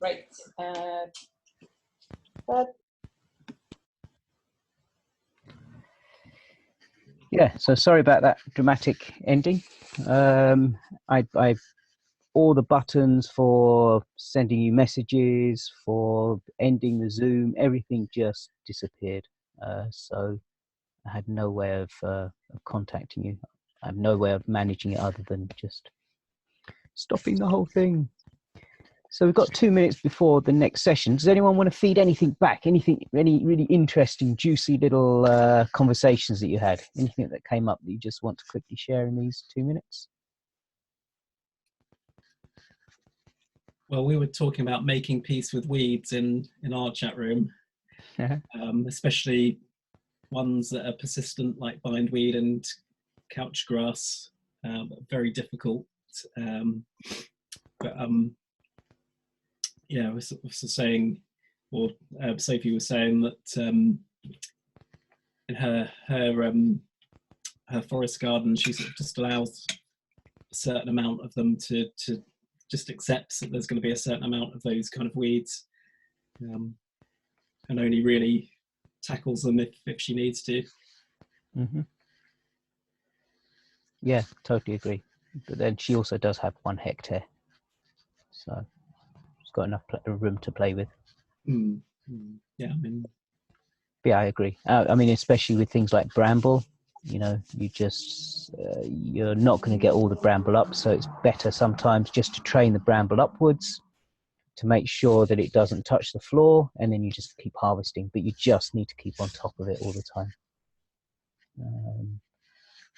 Right. But Yeah, so sorry about that dramatic ending. I've all the buttons for sending you messages, for ending the Zoom, everything just disappeared. So I had no way of contacting you. I have no way of managing it other than just stopping the whole thing. So we've got 2 minutes before the next session. Does anyone want to feed anything back? Any really interesting, juicy little conversations that you had? Anything that came up that you just want to quickly share in these 2 minutes? Well, we were talking about making peace with weeds in our chat room, especially ones that are persistent, like bindweed and couch grass. Very difficult. Yeah, I was saying, or Sophie was saying that in her forest garden, she sort of just allows a certain amount of them to just accepts that there's going to be a certain amount of those kind of weeds, and only really tackles them if she needs to. Mm-hmm. Yeah, totally agree. But then she also does have 1 hectare, so she's got enough room to play with. Yeah, I mean, yeah, I agree. I mean, especially with things like bramble, you know, you're not going to get all the bramble up, so it's better sometimes just to train the bramble upwards to make sure that it doesn't touch the floor, and then you just keep harvesting, but you just need to keep on top of it all the time.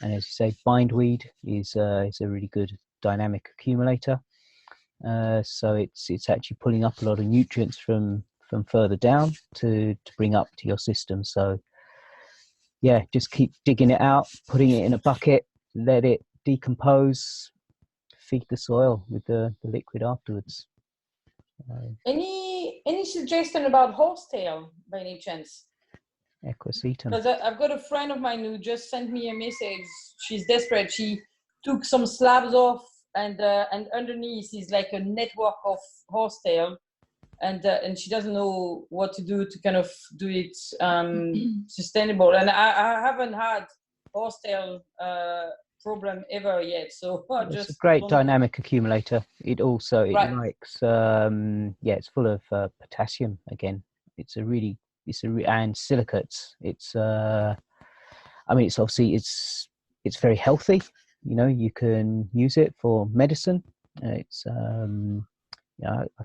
And as you say, bindweed is a really good dynamic accumulator. So it's actually pulling up a lot of nutrients from further down to bring up to your system. So yeah, just keep digging it out, putting it in a bucket, let it decompose, feed the soil with the liquid afterwards. Any suggestion about horsetail by any chance? Equisetum. Because I've got a friend of mine who just sent me a message. She's desperate. She took some slabs off, and underneath is like a network of horsetail, and she doesn't know what to do to kind of do it sustainable. And I haven't had horsetail problem ever yet, so it's a great dynamic accumulator. It also likes it's full of potassium again. And silicates. I mean, it's obviously it's very healthy. You know, you can use it for medicine. It's I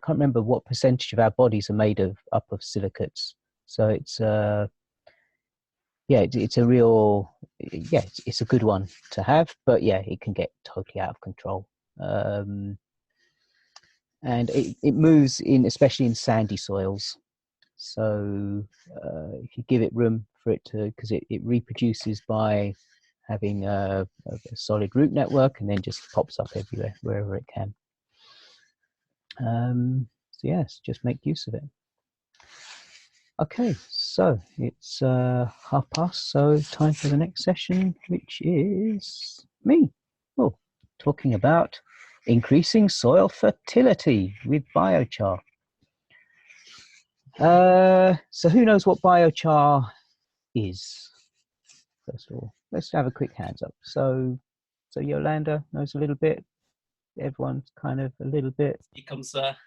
can't remember what percentage of our bodies are made up of silicates. So it's it's a real it's a good one to have, but yeah, it can get totally out of control. And it moves in, especially in sandy soils. So if you give it room for it to, because it reproduces by having a solid root network, and then just pops up everywhere, wherever it can. So yes, just make use of it. Okay, so it's past, so time for the next session, which is me. Talking about increasing soil fertility with biochar. So who knows what biochar is? First of all, let's have a quick hands up. So Yolanda knows a little bit. Everyone's kind of a little bit. He comes there.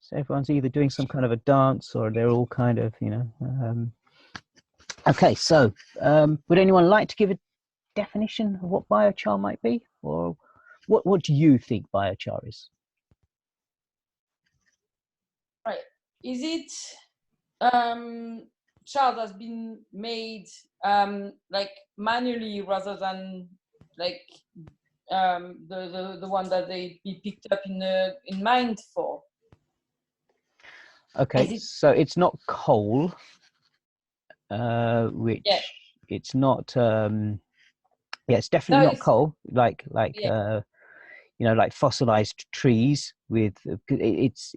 So everyone's either doing some kind of a dance, or they're all kind of, you know. Okay, so would anyone like to give a definition of what biochar might be, or what do you think biochar is? Right. Is it char that's been made like manually rather than like the one that they be picked up in mind for? Okay, so it's not coal, which it's not. It's definitely not coal. Like you know, like fossilized trees with it's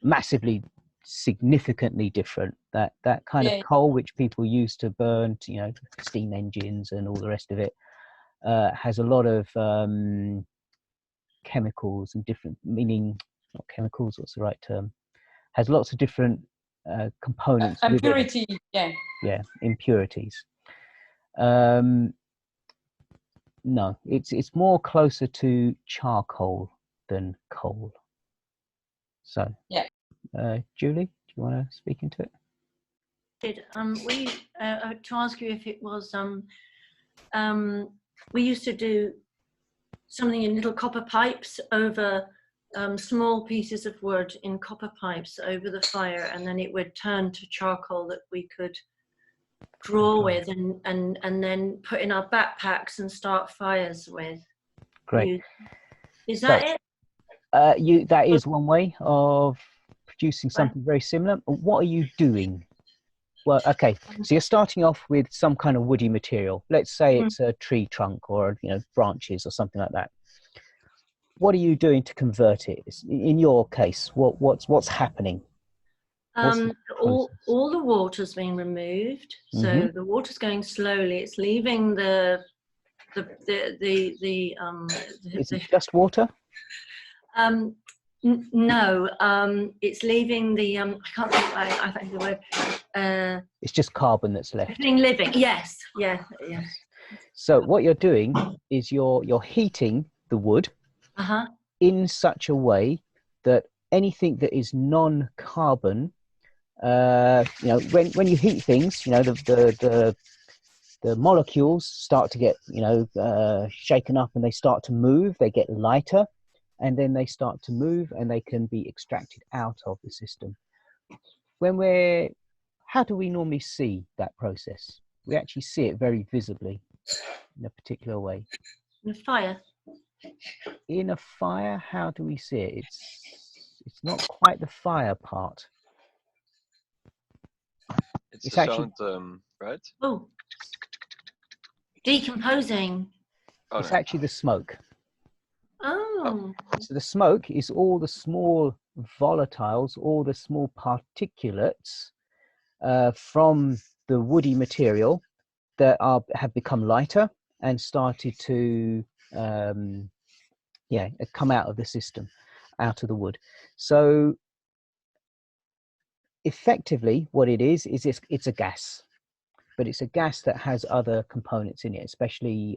massively, significantly different. That kind of coal which people use to burn, you know, steam engines and all the rest of it, has a lot of chemicals and different, meaning not chemicals, what's the right term? Has lots of different components. Impurity, yeah. Yeah, impurities. No, it's more closer to charcoal than coal. So, yeah. Julie, do you want to speak into it? To ask you if it was we used to do something in little copper pipes over small pieces of wood in copper pipes over the fire, and then it would turn to charcoal that we could draw with and then put in our backpacks and start fires with. Great. Is that it? That is one way of producing something very similar. What are you doing? Well, okay, so you're starting off with some kind of woody material. Let's say it's a tree trunk or, you know, branches or something like that. What are you doing to convert it? In your case, what's happening? All the water's being removed, so the water's going slowly. It's leaving the Is it just water? No, it's leaving the I can't think. I think the word. It's just carbon that's left. Living. Yes. Yeah. Yes. So what you're doing is you're heating the wood in such a way that anything that is non-carbon, you know, when you heat things, you know, the molecules start to get, you know, shaken up and they start to move. They get lighter, and then they start to move, and they can be extracted out of the system. How do we normally see that process? We actually see it very visibly in a particular way. In a fire. In a fire, how do we see it? It's not quite the fire part. It's the actually sound, right? Oh, decomposing. Oh, it's no. actually the smoke. Oh. So the smoke is all the small volatiles, all the small particulates from the woody material that have become lighter and started to come out of the system, out of the wood. So effectively what it is it's a gas, but it's a gas that has other components in it, especially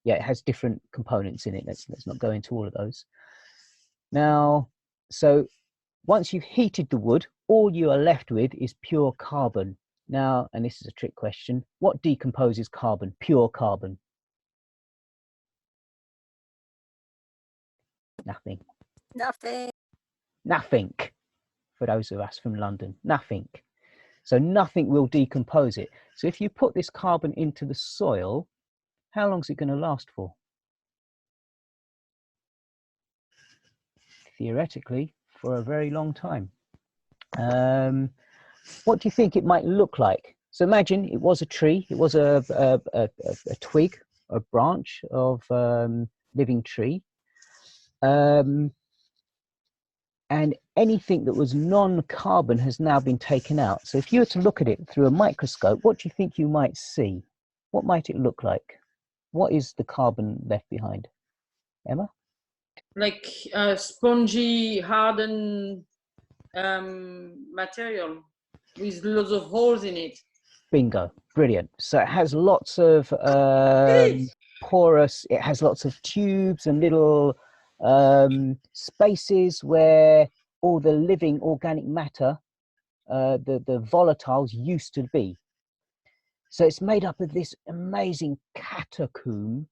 it has different components in it. Let's not go into all of those now. So once you've heated the wood, all you are left with is pure carbon. Now, and this is a trick question, what decomposes carbon, pure carbon? Nothing. Nothing, for those of us from London, nothing. So nothing will decompose it. So if you put this carbon into the soil, how long is it going to last for? Theoretically, for a very long time. What do you think it might look like? So imagine it was a tree, it was a twig, a branch of living tree. And anything that was non-carbon has now been taken out. So if you were to look at it through a microscope, what do you think you might see? What might it look like? What is the carbon left behind? Emma? Like a spongy, hardened material with lots of holes in it. Bingo, brilliant. So it has lots of porous, it has lots of tubes and little spaces where all the living organic matter, the volatiles used to be. So it's made up of this amazing catacomb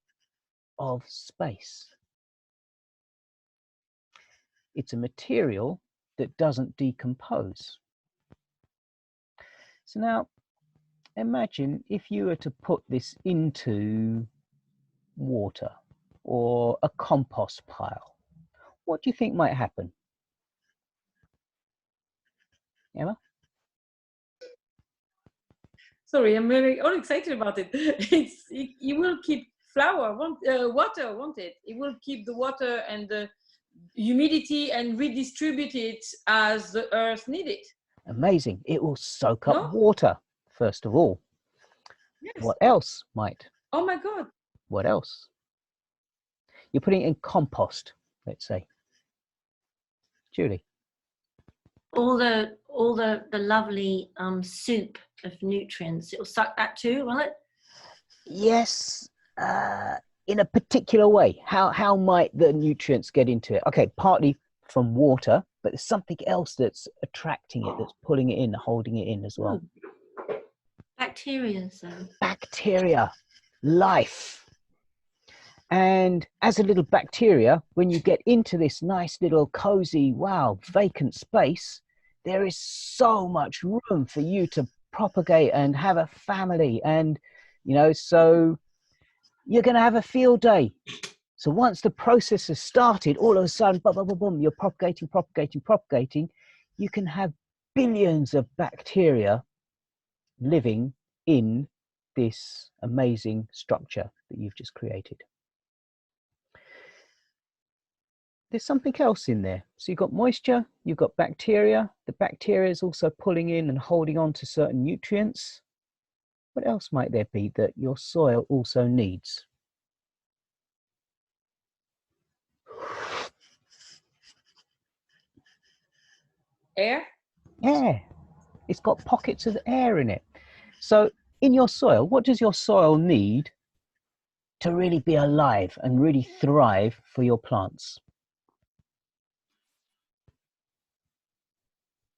of space. It's a material that doesn't decompose. So now imagine if you were to put this into water or a compost pile. What do you think might happen? Emma? Sorry, I'm very all excited about it. It will keep water, won't it? It will keep the water and the humidity and redistribute it as the earth needs it. Amazing. It will soak up water, first of all. Yes. What else might? Oh my God. What else? You're putting it in compost, let's say. Julie? All the lovely soup of nutrients, it'll suck that too, will it? Yes, in a particular way. How might the nutrients get into it? Okay, partly from water, but there's something else that's attracting it, that's pulling it in, holding it in as well. Bacteria, so. Bacteria, life. And as a little bacteria, when you get into this nice little cozy, wow, vacant space, there is so much room for you to propagate and have a family. And, you know, so you're going to have a field day. So once the process has started, all of a sudden, boom, boom, boom, boom, you're propagating. You can have billions of bacteria living in this amazing structure that you've just created. There's something else in there. So you've got moisture, you've got bacteria. The bacteria is also pulling in and holding on to certain nutrients. What else might there be that your soil also needs? Air? Air. It's got pockets of air in it. So in your soil, what does your soil need to really be alive and really thrive for your plants?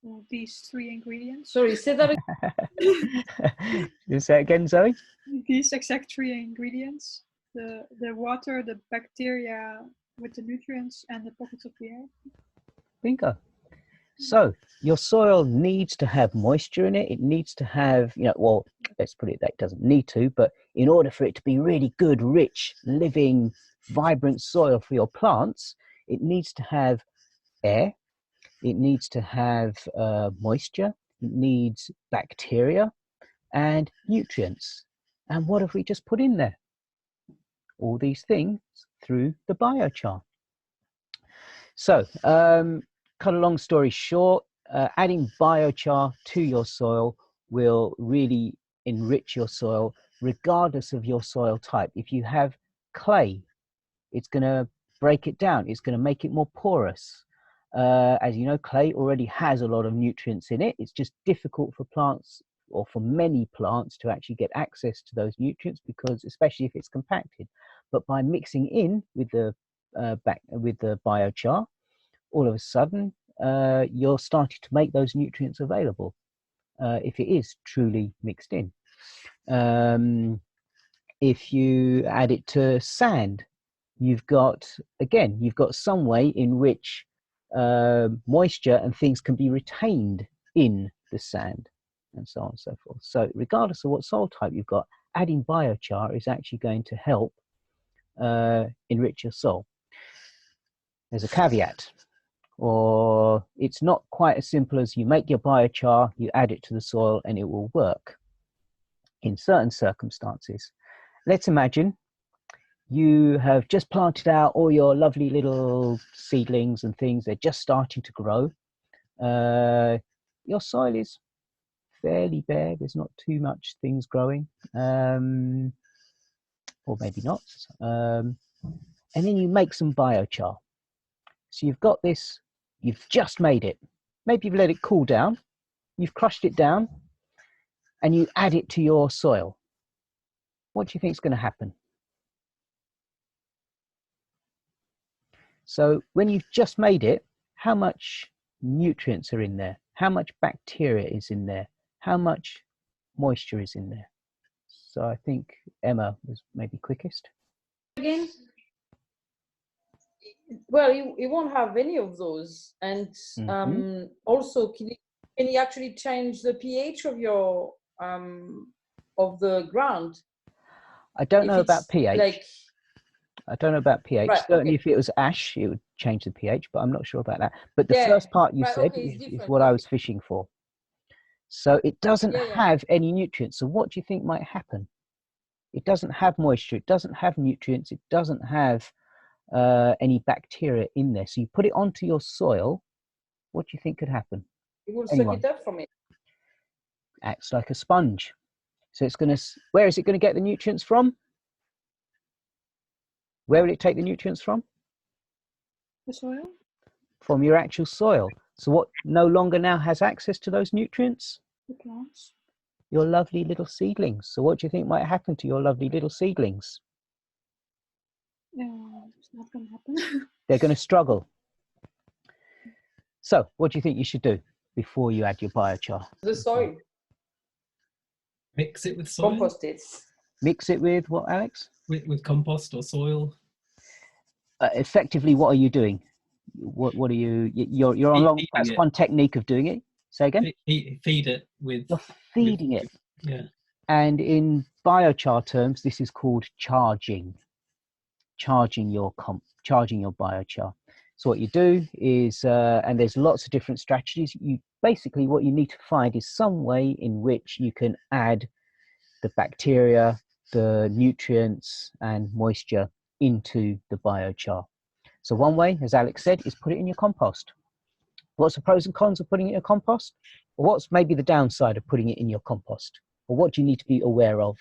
Well, these 3 ingredients. Sorry, say that again. Is that again, Zoe? These exact 3 ingredients: the water, the bacteria with the nutrients, and the pockets of the air. Bingo. So your soil needs to have moisture in it. It needs to have, you know, well, let's put it that it doesn't need to, but in order for it to be really good, rich, living, vibrant soil for your plants, it needs to have air. It needs to have moisture. It needs bacteria and nutrients. And what have we just put in there? All these things through the biochar. So, cut a long story short, adding biochar to your soil will really enrich your soil regardless of your soil type. If you have clay, it's going to break it down. It's going to make it more porous. As you know, clay already has a lot of nutrients in it. It's just difficult for plants, or for many plants, to actually get access to those nutrients, because especially if it's compacted. But by mixing in with the biochar, all of a sudden you're starting to make those nutrients available if it is truly mixed in. If you add it to sand, you've got some way in which moisture and things can be retained in the sand, and so on and so forth. So regardless of what soil type you've got, adding biochar is actually going to help enrich your soil. There's a caveat, or it's not quite as simple as you make your biochar, you add it to the soil, and it will work in certain circumstances. Let's imagine you have just planted out all your lovely little seedlings and things. They're just starting to grow. Your soil is fairly bare. There's not too much things growing, or maybe not. And then you make some biochar. So you've got this, you've just made it. Maybe you've let it cool down. You've crushed it down and you add it to your soil. What do you think is going to happen? So when you've just made it, how much nutrients are in there? How much bacteria is in there? How much moisture is in there? So I think Emma was maybe quickest. Again? Well, you won't have any of those. And also, can you actually change the pH of your of the ground? I don't know about pH. I don't know about pH. Right, Certainly, okay. if it was ash, it would change the pH, but I'm not sure about that. But the first part you said is what I was fishing for. So it doesn't have any nutrients. So what do you think might happen? It doesn't have moisture. It doesn't have nutrients. It doesn't have any bacteria in there. So you put it onto your soil. What do you think could happen? It will suck it up from it. Acts like a sponge. So it's going to. Where is it going to get the nutrients from? Where will it take the nutrients from? The soil? From your actual soil. So what no longer now has access to those nutrients? The plants? Your lovely little seedlings. So what do you think might happen to your lovely little seedlings? It's not going to happen. They're going to struggle. So what do you think you should do before you add your biochar? The soil. Mix it with soil. Compost it. Mix it with what, Alex? With compost or soil. Effectively, what are you doing? What are you're on that's one technique of doing it. Say again. Feed it with. You're feeding it. Yeah. And in biochar terms, this is called charging your biochar. So what you do is, and there's lots of different strategies. You basically what you need to find is some way in which you can add the bacteria, the nutrients, and moisture into the biochar. So one way, as Alex said, is put it in your compost. What's the pros and cons of putting it in your compost? Or what's maybe the downside of putting it in your compost? Or what do you need to be aware of?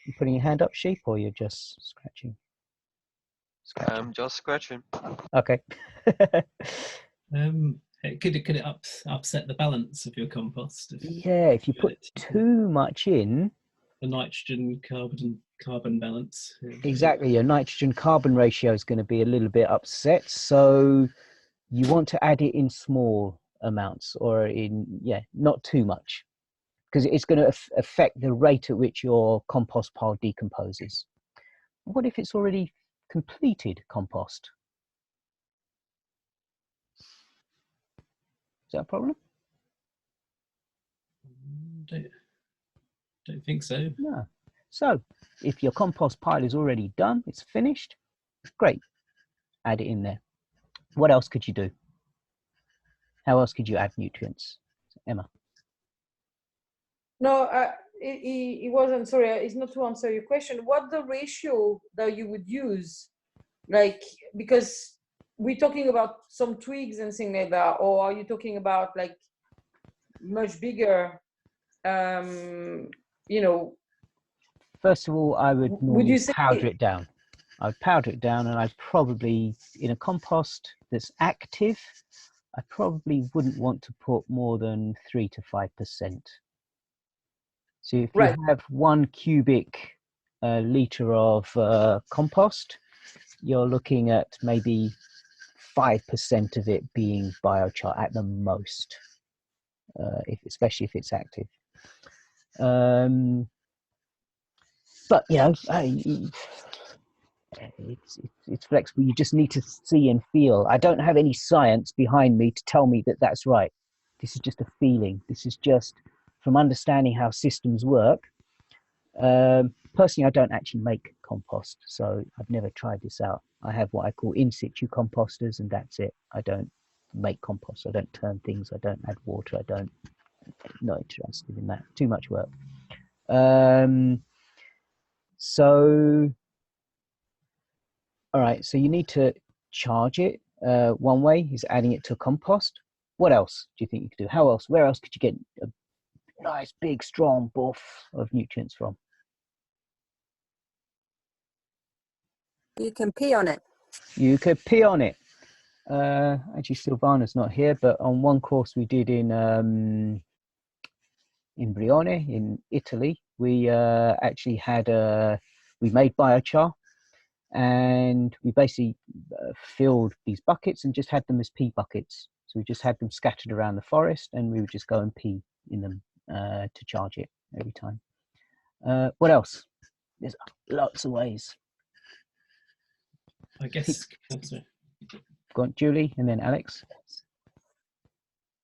You putting your hand up, sheep, or you're just scratching? I'm just scratching. Okay. Could it upset the balance of your compost? If you put too much in. The nitrogen carbon balance. Exactly, your nitrogen carbon ratio is going to be a little bit upset. So you want to add it in small amounts, or not too much, because it's going to affect the rate at which your compost pile decomposes. What if it's already completed compost? Is that a problem? Don't think so. No. So if your compost pile is already done, it's finished, great, add it in there. What else could you do? How else could you add nutrients? Emma? No, it wasn't, sorry, it's not to answer your question. What the ratio that you would use? Like, because we're talking about some twigs and things like that, or are you talking about like much bigger, First of all, I would normally say powder it down. I would powder it down, and I'd probably, in a compost that's active, I probably wouldn't want to put more than 3 to 5%. So if you have 1 cubic litre of compost, you're looking at maybe 5% of it being biochar at the most, especially if it's active. But it's flexible. You just need to see and feel. I don't have any science behind me to tell me that that's right. This is just a feeling. This is just from understanding how systems work. Personally, I don't actually make compost, so I've never tried this out. I have what I call in situ composters, and that's it. I don't make compost. I don't turn things. I don't add water. Not interested in that. Too much work. So, all right, so you need to charge it. One way is adding it to compost. What else do you think you could do? Where else could you get a nice, big, strong buff of nutrients from? You can pee on it. You could pee on it. Actually, Silvana's not here, but on one course we did in Brione, in Italy, we actually had we made biochar, and we basically filled these buckets and just had them as pee buckets. So we just had them scattered around the forest, and we would just go and pee in them to charge it every time. What else? There's lots of ways. I guess. Go on, Julie, and then Alex.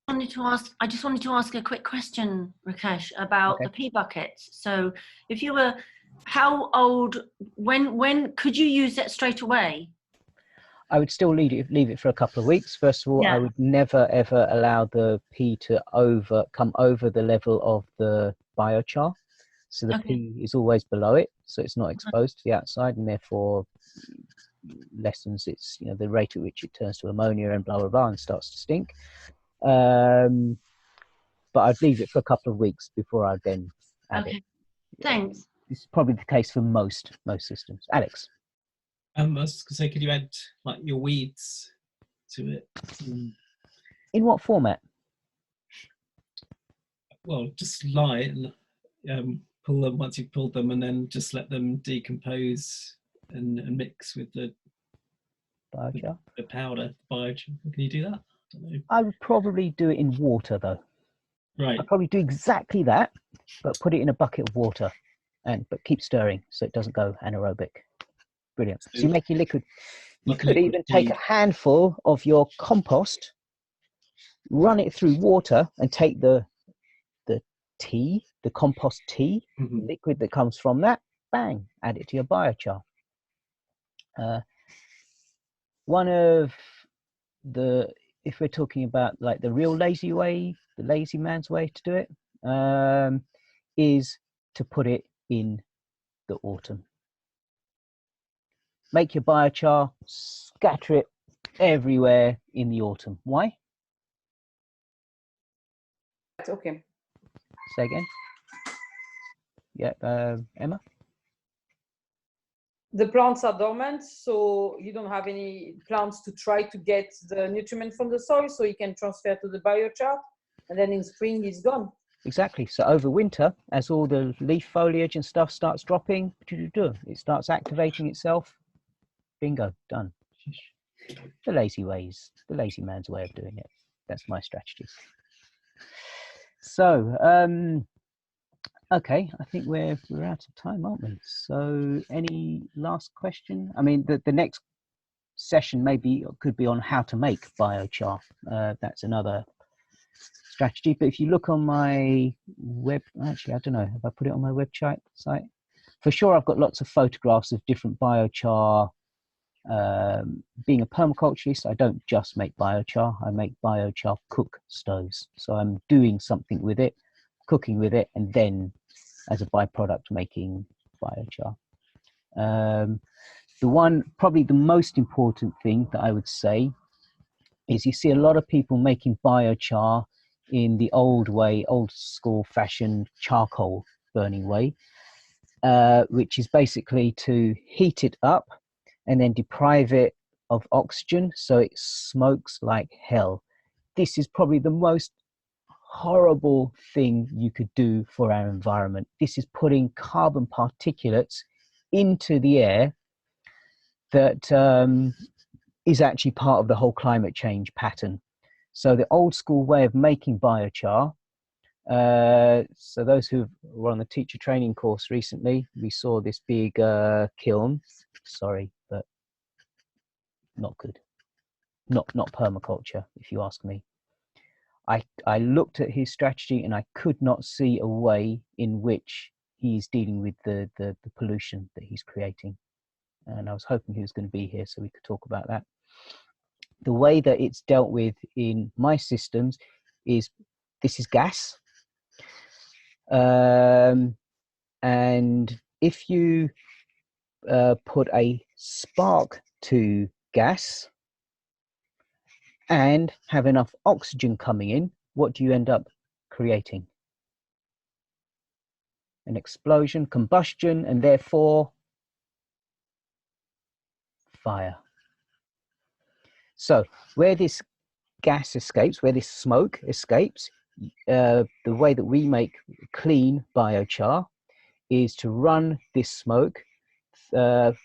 I just wanted to ask a quick question, Rakesh, about the pea buckets. So if you were, how old, when could you use it straight away? I would still leave it for a couple of weeks. First of all, I would never ever allow the pea to come over the level of the biochar. So the pea is always below it, so it's not exposed to the outside, and therefore lessens its, the rate at which it turns to ammonia and blah blah blah and starts to stink. But I'd leave it for a couple of weeks before I'd then add it. Thanks. This is probably the case for most systems. Alex. I was going to say, could you add like your weeds to it? In what format? Well, just lie and pull them once you've pulled them, and then just let them decompose and mix with the Biochar? the powder. Biochar. Can you do that? I don't know. I would probably do it in water though. Right. I'd probably do exactly that, but put it in a bucket of water, but keep stirring so it doesn't go anaerobic. Brilliant. So you make your liquid. You Like a could liquid even take tea. a handful of your compost, run it through water, and take the tea, the compost tea, Mhm. liquid that comes from that, bang, add it to your biochar. One of the, if we're talking about like the real lazy way, the lazy man's way to do it, is to put it in the autumn. Make your biochar, scatter it everywhere in the autumn. Why? Okay. Say again. Yeah, Emma? The plants are dormant, so you don't have any plants to try to get the nutriment from the soil, so you can transfer to the biochar, and then in spring it's gone. Exactly. So over winter, as all the leaf foliage and stuff starts dropping, it starts activating itself. Bingo, done. The lazy ways, the lazy man's way of doing it. That's my strategy. So, okay, I think we're out of time, aren't we? So, any last question? I mean, the next session could be on how to make biochar. That's another strategy. But if you look on my web, actually, I don't know, have I put it on my website site? For sure, I've got lots of photographs of different biochar. Being a permaculturist, I don't just make biochar, I make biochar cook stoves. So I'm doing something with it, cooking with it, and then as a byproduct making biochar. Probably the most important thing that I would say is you see a lot of people making biochar in the old way, old school fashioned charcoal burning way, which is basically to heat it up and then deprive it of oxygen so it smokes like hell. This is probably the most horrible thing you could do for our environment. This is putting carbon particulates into the air that is actually part of the whole climate change pattern. So the old school way of making biochar, so those who were on the teacher training course recently, we saw this big kiln. Sorry, but not good. Not permaculture, if you ask me. I looked at his strategy and I could not see a way in which he's dealing with the pollution that he's creating. And I was hoping he was going to be here so we could talk about that. The way that it's dealt with in my systems is, this is gas. And if you put a spark to gas and have enough oxygen coming in, what do you end up creating? An explosion, combustion, and therefore fire. So where this gas escapes, where this smoke escapes, the way that we make clean biochar is to run this smoke or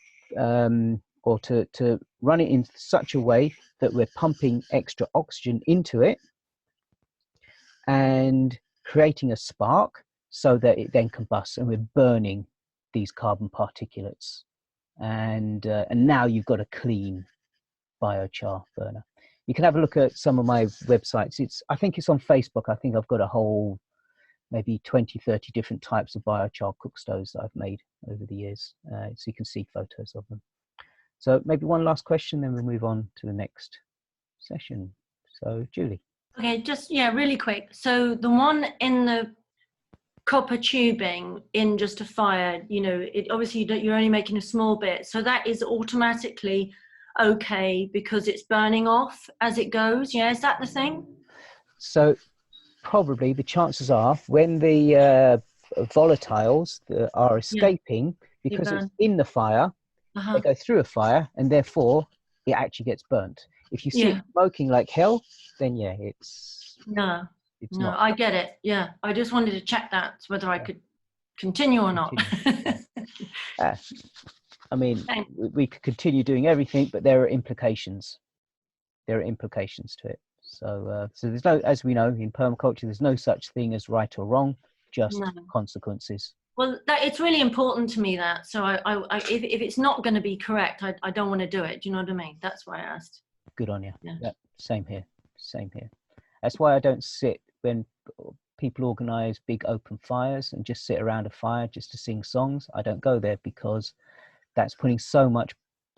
to run it in such a way that we're pumping extra oxygen into it and creating a spark so that it then combusts, and we're burning these carbon particulates. And now you've got a clean biochar burner. You can have a look at some of my websites. I think it's on Facebook. I think I've got a whole maybe 20, 30 different types of biochar cook stoves that I've made over the years. So you can see photos of them. So maybe one last question, then we'll move on to the next session. So Julie. Okay, just, yeah, really quick. So the one in the copper tubing in just a fire, you know, it obviously you're only making a small bit. So that is automatically okay because it's burning off as it goes. Yeah, is that the thing? So probably the chances are when the volatiles that are escaping, because it's in the fire, they go through a fire, and therefore it actually gets burnt. If you see it smoking like hell, then yeah, it's no, not. I get it. Yeah, I just wanted to check that whether I could continue or not. I mean, we could continue doing everything, but there are implications. There are implications to it. So, so there's no, as we know in permaculture, there's no such thing as right or wrong, just consequences. Well, it's really important to me that. So, if it's not going to be correct, I don't want to do it. Do you know what I mean? That's why I asked. Good on you. Yeah, same here. Same here. That's why I don't sit when people organise big open fires and just sit around a fire just to sing songs. I don't go there because that's putting so much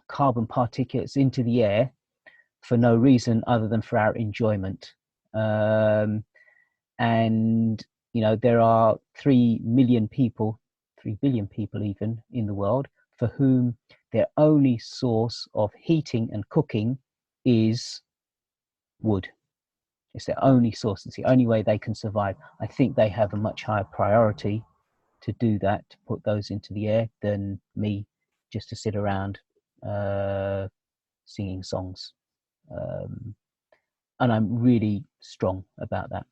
carbon particulates into the air for no reason other than for our enjoyment. And, you know, there are 3 million people, 3 billion people even in the world, for whom their only source of heating and cooking is wood. It's their only source. It's the only way they can survive. I think they have a much higher priority to do that, to put those into the air, than me just to sit around singing songs. And I'm really strong about that.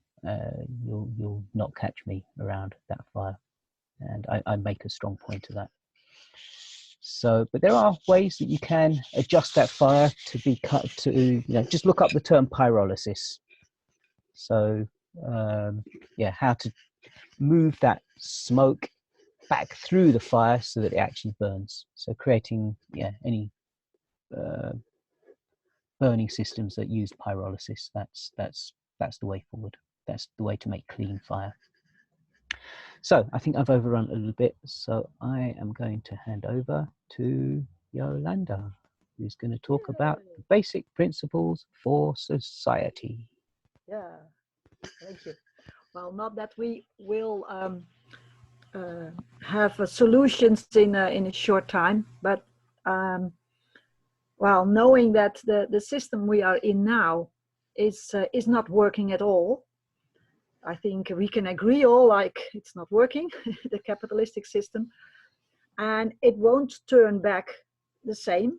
You'll not catch me around that fire, and I make a strong point of that. So, but there are ways that you can adjust that fire to be cut to, you know, just look up the term pyrolysis. So, yeah, how to move that smoke back through the fire so that it actually burns. So creating, any burning systems that use pyrolysis, that's the way forward. That's the way to make clean fire. So I think I've overrun a little bit, so I am going to hand over to Yolanda, who's going to talk about the basic principles for society. Yeah, thank you. Well, not that we will have solutions in a short time, but well, knowing that the system we are in now is not working at all, I think we can agree all like it's not working, the capitalistic system, and it won't turn back the same.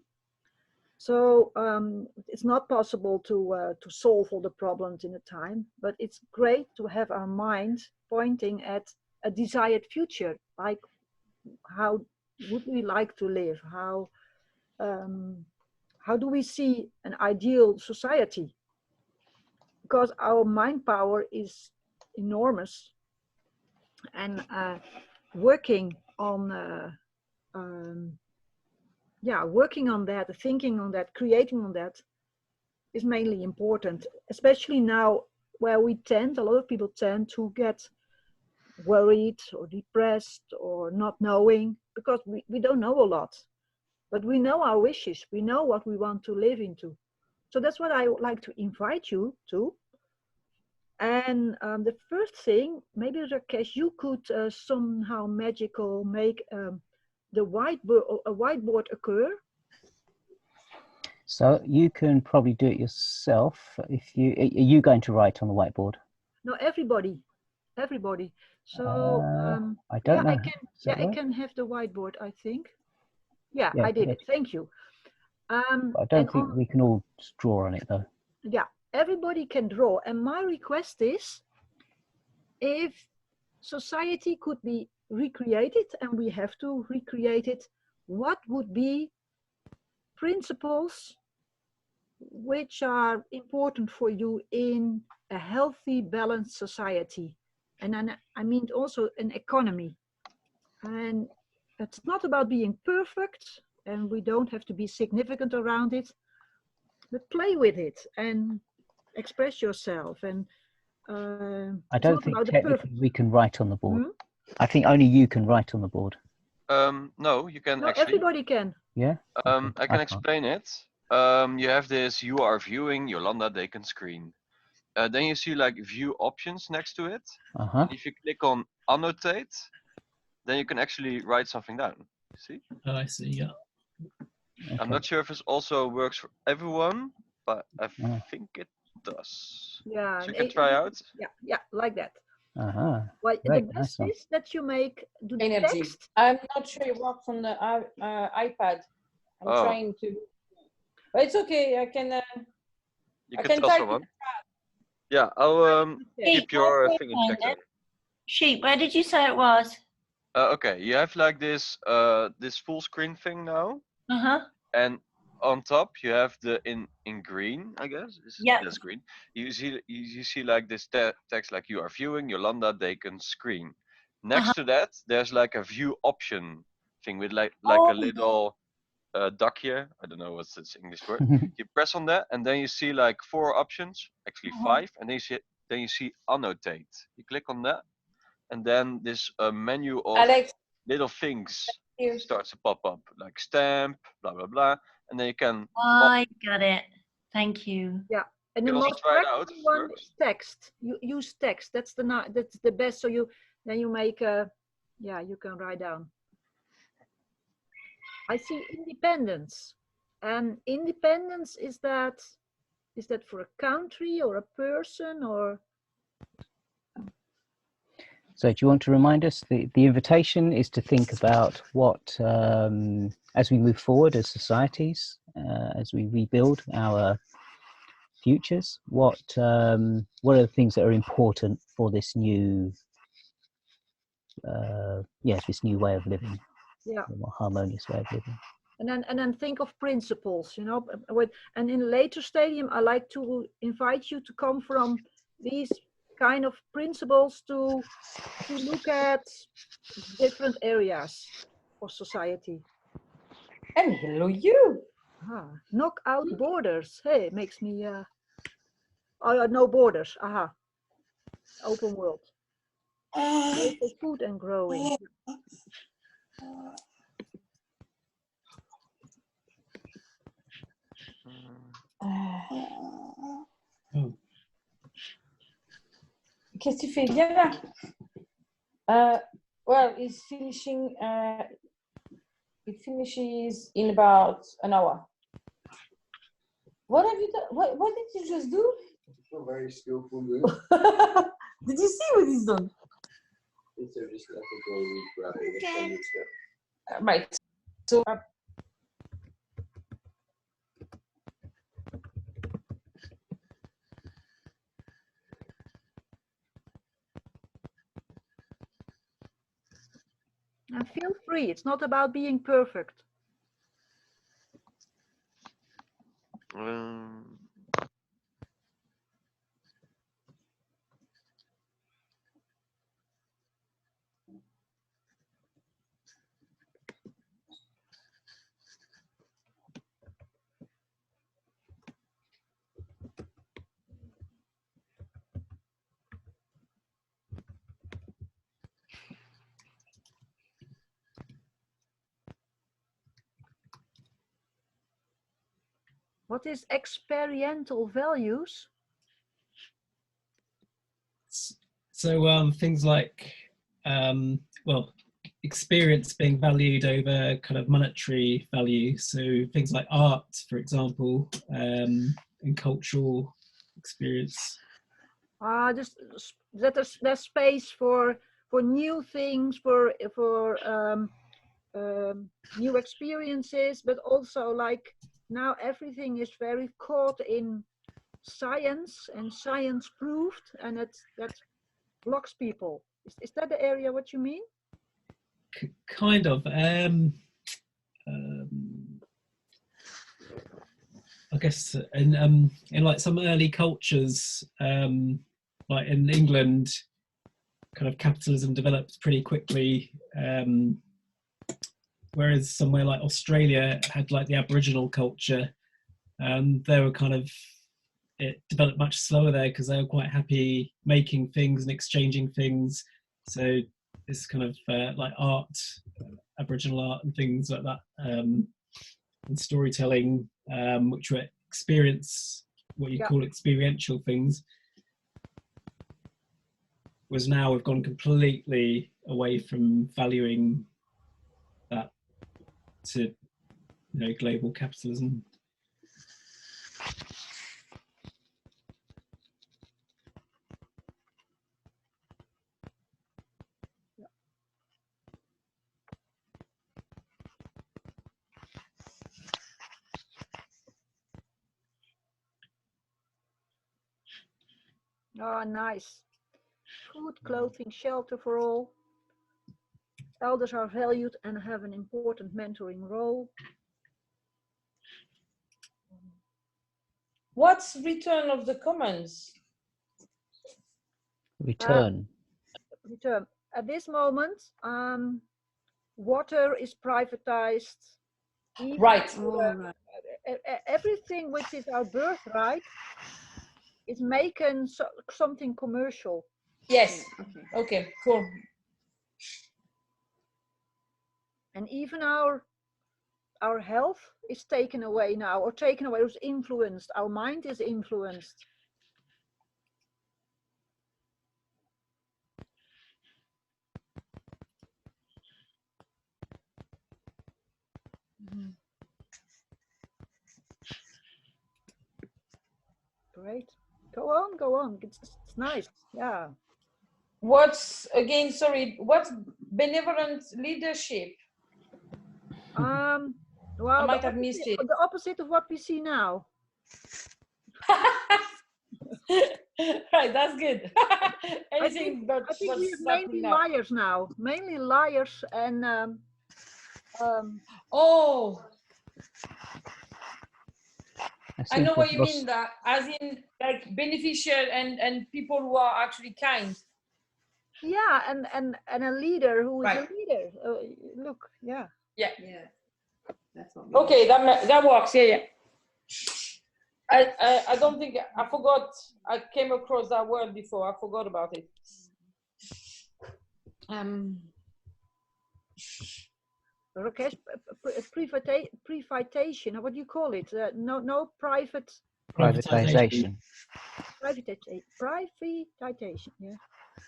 So it's not possible to solve all the problems in a time, but it's great to have our mind pointing at a desired future, like how would we like to live? How do we see an ideal society? Because our mind power is enormous, and working on working on that, thinking on that, creating on that is mainly important, especially now where a lot of people tend to get worried or depressed or not knowing, because we don't know a lot, but we know our wishes, we know what we want to live into. So that's what I would like to invite you to. And the first thing, maybe Rakesh, you could somehow magical make a whiteboard occur. So you can probably do it yourself. Are you going to write on the whiteboard? No, everybody. So I don't know. I can have the whiteboard, I think. Yeah, I did it. Thank you. I don't think we can all draw on it though. Yeah, everybody can draw. And my request is, if society could be recreated, and we have to recreate it, what would be principles which are important for you in a healthy, balanced society? And then I mean also an economy. And it's not about being perfect, and we don't have to be significant around it, but play with it and express yourself. And I don't think technically we can write on the board. I think only you can write on the board. No, you can actually. Everybody can. Yeah. I can explain it. You have this, you are viewing, Yolanda, they can screen. Then you see like view options next to it. And if you click on annotate, then you can actually write something down. See? Oh, I see, yeah. Okay. I'm not sure if this also works for everyone, but I think it does. Yeah. So you can try out. Yeah, like that. Well, the best is that you make the energy. text. I'm not sure it works on the iPad. I'm trying to. But it's okay. I can. You I can can tell type someone. Yeah, I'll keep your thing in check there. Sheep, where did you say it was? Okay, you have like this this full screen thing now. Uh-huh. And on top you have the in green, I guess. Yeah. That's green. You see like this text like you are viewing Yolanda Dakin's screen. Next to that, there's like a view option thing with like a little duck here. I don't know what's this English word. You press on that, and then you see like 4 options, actually 5, and then you see annotate. You click on that, and then this menu of Alex, little things starts to pop up, like stamp, blah blah blah, and then you can. I got it. Thank you. Yeah, and the also most try it out, practical one is text. You use text. That's the best. So you make a, yeah, you can write down. I see independence, and independence is that for a country or a person or? So do you want to remind us, the invitation is to think about what, as we move forward as societies, as we rebuild our futures, what are the things that are important for this new, this new way of living, a more harmonious way of living. And then think of principles, you know. And in a later stadium, I like to invite you to come from these kind of principles to look at different areas of society. And hello you. Knock out borders. Hey, makes me no borders. Open world. Local food and growing. Qu'est-ce que tu fais? Viens là. Well, it's finishing. It finishes in about an hour. What have you done? What did you just do? It's a very skillful move. Did you see what he's done? Instead of just letting go and grabbing it from your step. Right. So. And feel free. It's not about being perfect. What is experiential values? So things like, experience being valued over kind of monetary value. So things like art, for example, and cultural experience. Just that there's space for new things, for new experiences, but also like now everything is very caught in science and science proved, and that blocks people. Is that the area what you mean? Kind of. I guess in like some early cultures, like in England, kind of capitalism developed pretty quickly, whereas somewhere like Australia had like the Aboriginal culture, and they were kind of, it developed much slower there because they were quite happy making things and exchanging things. So this kind of like art, Aboriginal art and things like that, and storytelling, which were what you call experiential things, was now we've gone completely away from valuing that to, global capitalism. Oh, nice. Food, clothing, shelter for all. Elders are valued and have an important mentoring role. What's return of the commons? Return. Return. At this moment, water is privatized. Even, right. Everything which is our birthright is making something commercial. Yes. Okay, cool. And even our health is taken away now, or taken away, is influenced. Our mind is influenced. Great. Go on. It's nice. Yeah. What's benevolent leadership? Well, I might have missed it. The opposite of what we see now. Right, that's good. Anything but I think we have mainly liars now. Mainly liars and oh, I know what you mean. That as in like beneficial and people who are actually kind. Yeah, and a leader who is a leader. Look, yeah. Yeah. That's what okay, that works. Yeah. I don't think I forgot. I came across that word before. I forgot about it. Rakesh, privatization. What do you call it? No private. Privatization. Privatization. Yeah.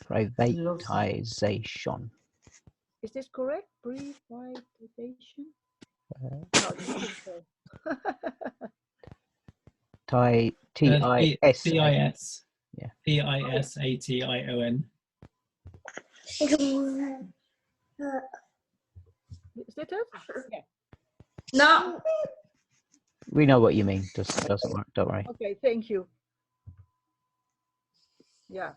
Privatization. Is this correct? Privatization. No, T-I-S. Yeah. P-I-S-A-T-I-O-N. Is that it? Yeah. No. We know what you mean. Doesn't work. Don't worry. Okay, thank you. Yeah.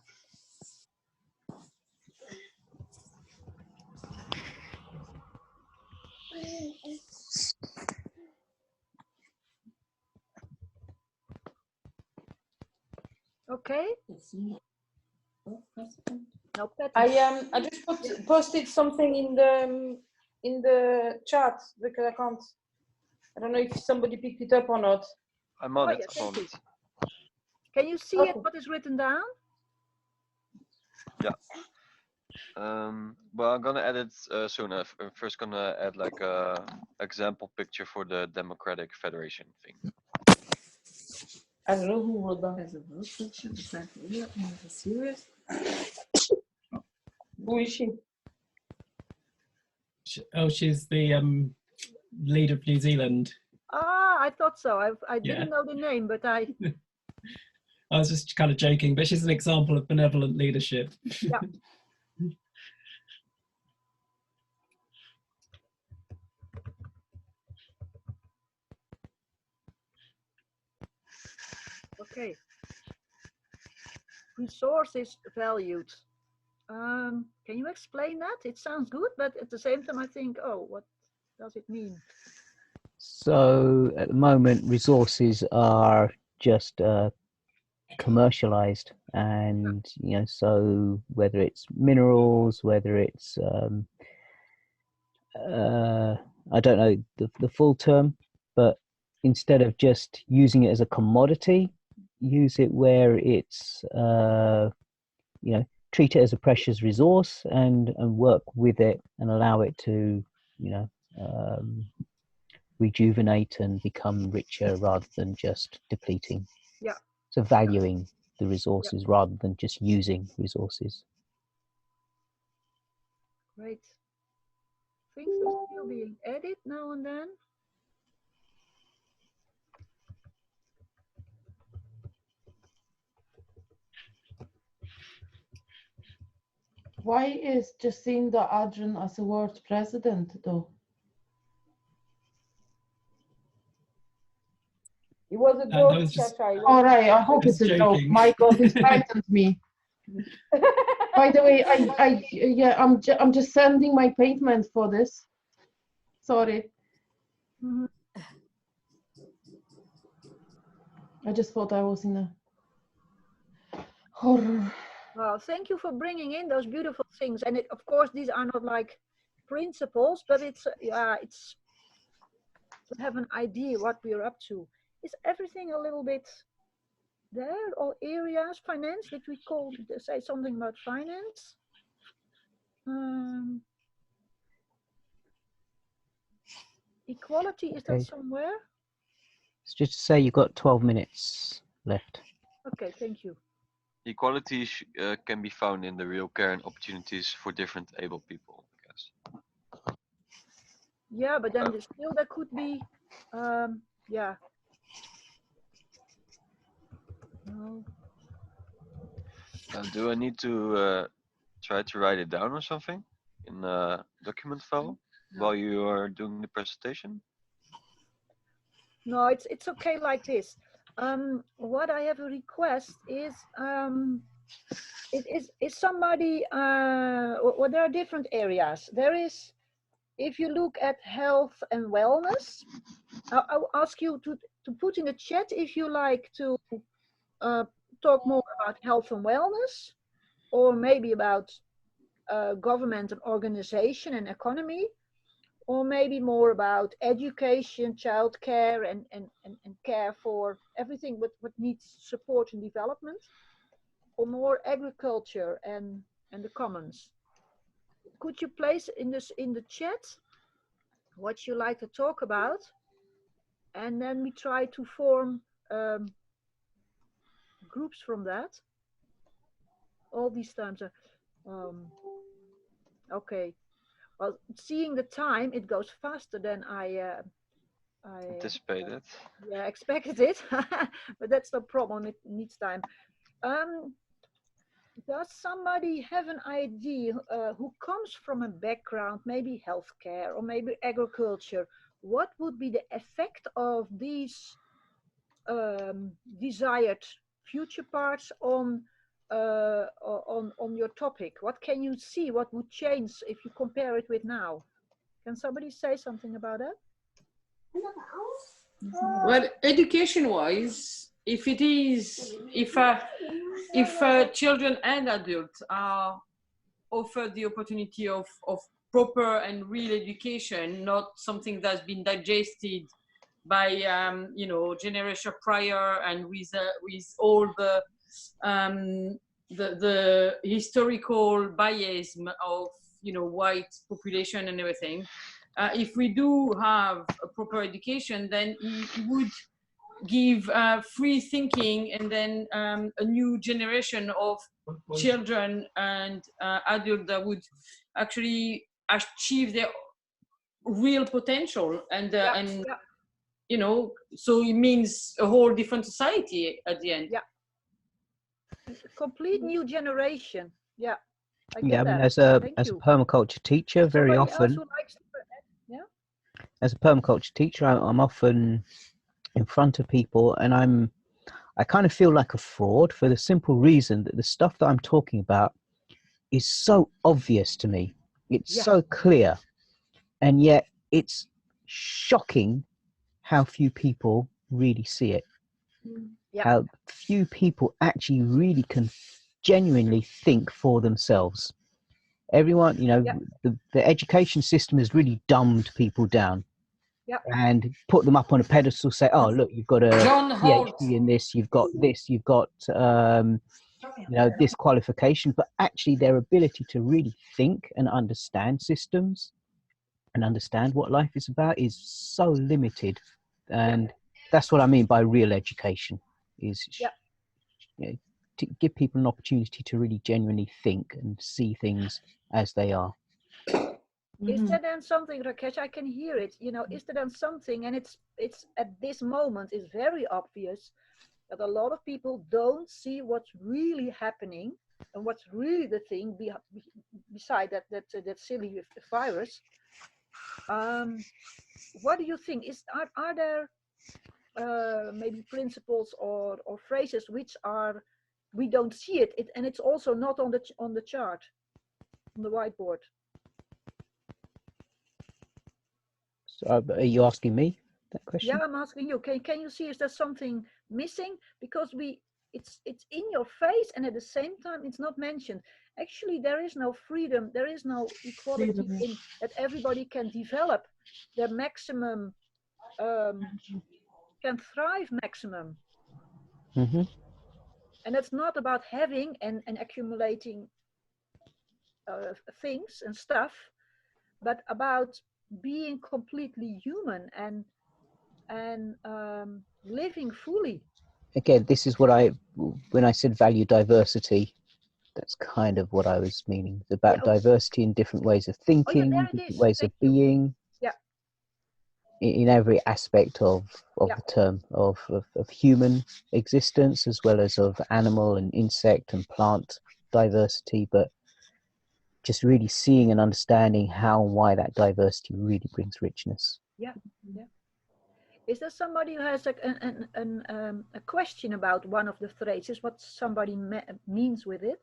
Okay. No, I just posted something in the chat because I don't know if somebody picked it up or not. I'm on it. Yeah, can you see it? What is written down? Yeah. Well, I'm gonna edit soon. I'm first gonna add like a example picture for the Democratic Federation thing. I don't know who wrote that. As a vote picture, besides real and as a serious. Who is she? Oh, she's the leader of New Zealand. Ah, I thought so. I didn't know the name, but I was just kind of joking, but she's an example of benevolent leadership. Yeah. Okay. Resources valued. Can you explain that? It sounds good, but at the same time I think, oh, what does it mean? So at the moment, resources are just commercialized, and so whether it's minerals, whether it's I don't know the full term, but instead of just using it as a commodity, use it where it's treat it as a precious resource and work with it and allow it to rejuvenate and become richer rather than just depleting. Yeah. So valuing the resources rather than just using resources. Great. Things are still being added now and then. Why is Jacinda Ardern as a world president, though? It was a that joke, was just- Chacha. All right, I hope it's Just a joke. joking. My God, this frightened me. By the way, I'm just sending my payment for this. Sorry. Mhm. I just thought I was in a horror. Well, thank you for bringing in those beautiful things. And of course, these are not like principles, but it's it's to have an idea what we're up to. Is everything a little bit there, or areas? Finance? Did we say something about finance? Equality, is that somewhere? It's just to say you've got 12 minutes left. Okay, thank you. Equality can be found in the real care and opportunities for different able people, I guess. Yeah, but then still there could be, yeah. No. Do I need to try to write it down or something in a document file while you are doing the presentation? No, it's okay like this. What I have a request is, is somebody, well, there are different areas. There is, if you look at health and wellness, I'll ask you to put in the chat if you like to talk more about health and wellness, or maybe about government and organization and economy, or maybe more about education, childcare, and care for everything what needs support and development, or more agriculture and the commons. Could you place in the chat what you like to talk about, and then we try to form groups from that. All these times are okay. Well, seeing the time, it goes faster than I anticipated. Yeah, expected it, but that's no problem. It needs time. Does somebody have an idea who comes from a background, maybe healthcare or maybe agriculture? What would be the effect of these desired future parts on your topic? What can you see? What would change if you compare it with now? Can somebody say something about that? Well, education-wise, if children and adults are offered the opportunity of proper and real education, not something that's been digested by generation prior, and with all the historical bias of white population and everything. If we do have a proper education, then it would give free thinking, and then a new generation of children and adults that would actually achieve their real potential, and so it means a whole different society at the end. Yeah, a complete new generation. Yeah. I mean, as a permaculture teacher, very often, as a permaculture teacher, I'm often in front of people, and I kind of feel like a fraud, for the simple reason that the stuff that I'm talking about is so obvious to me. It's so clear, and yet it's shocking how few people really see it. How few people actually really can genuinely think for themselves. Everyone, the education system has really dumbed people down and put them up on a pedestal, say, oh, look, you've got a PhD in this, you've got this, you've got this qualification, but actually their ability to really think and understand systems and understand what life is about is so limited. And that's what I mean by real education, is to give people an opportunity to really genuinely think and see things as they are. Is there then something, Rakesh, I can hear it, is there then something, and it's at this moment is very obvious that a lot of people don't see what's really happening and what's really the thing beside that silly virus. What do you think? Are there maybe principles or phrases which are, we don't see it, and it's also not on the chart, on the whiteboard. So, are you asking me that question? Yeah, I'm asking you. Can you see, is there something missing? Because it's in your face, and at the same time it's not mentioned. Actually, there is no freedom, there is no equality in that everybody can develop their maximum, can thrive maximum. Mm-hmm. And it's not about having and accumulating things and stuff, but about being completely human and living fully. Again, this is what when I said value diversity, that's kind of what I was meaning. It's about diversity in different ways of thinking, different ways of being. Yeah. In every aspect of the term of human existence, as well as of animal and insect and plant diversity, but just really seeing and understanding how and why that diversity really brings richness. Yeah, yeah. Is there somebody who has a question about one of the phrases, what somebody means with it?